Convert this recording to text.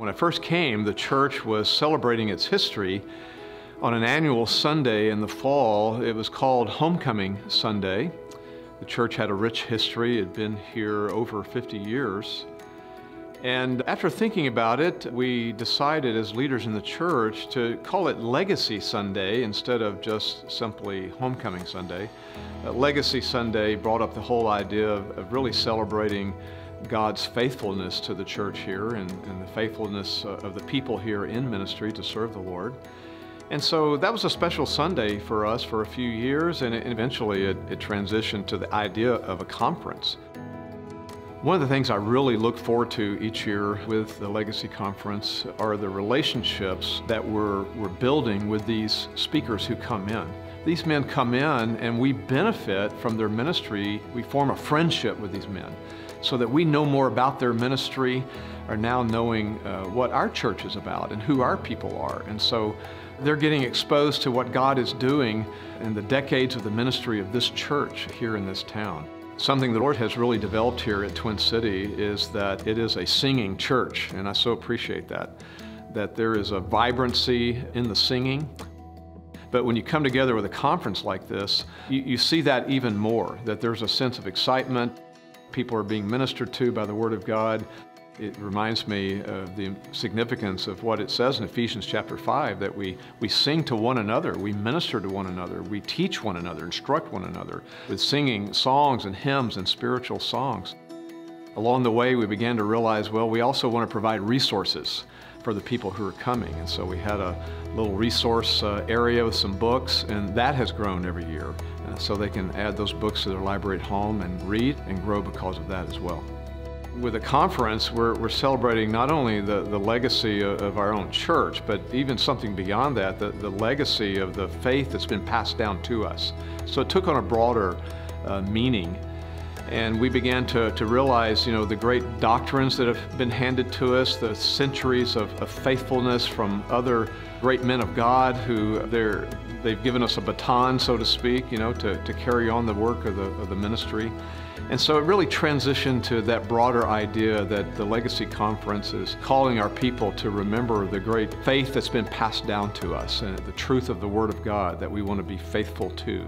When I first came, the church was celebrating its history on an annual Sunday in the fall. It was called Homecoming Sunday. The church had a rich history. It had been here over 50 years. And after thinking about it, we decided as leaders in the church to call it Legacy Sunday instead of just simply Homecoming Sunday. Legacy Sunday brought up the whole idea of really celebrating God's faithfulness to the church here and the faithfulness of the people here in ministry to serve the Lord. And so that was a special Sunday for us for a few years, and eventually it transitioned to the idea of a conference. One of the things I really look forward to each year with the Legacy Conference are the relationships that we're building with these speakers who come in. These men come in and we benefit from their ministry. We form a friendship with these men so that we know more about their ministry, are now knowing what our church is about and who our people are. And so they're getting exposed to what God is doing in the decades of the ministry of this church here in this town. Something the Lord has really developed here at Twin City is that it is a singing church, and I so appreciate that there is a vibrancy in the singing. But when you come together with a conference like this, you see that even more, that there's a sense of excitement. People are being ministered to by the Word of God. It reminds me of the significance of what it says in Ephesians chapter 5, that we sing to one another, we minister to one another, we teach one another, instruct one another with singing songs and hymns and spiritual songs. Along the way, we began to realize, well, we also want to provide resources for the people who are coming. And so we had a little resource area with some books, and that has grown every year. So they can add those books to their library at home and read and grow because of that as well. With a conference, we're celebrating not only the legacy of our own church, but even something beyond that, the legacy of the faith that's been passed down to us. So it took on a broader meaning. And we began to realize, the great doctrines that have been handed to us, the centuries of faithfulness from other great men of God who they've given us a baton, so to speak, to carry on the work of the ministry. And so it really transitioned to that broader idea that the Legacy Conference is calling our people to remember the great faith that's been passed down to us and the truth of the Word of God that we want to be faithful to.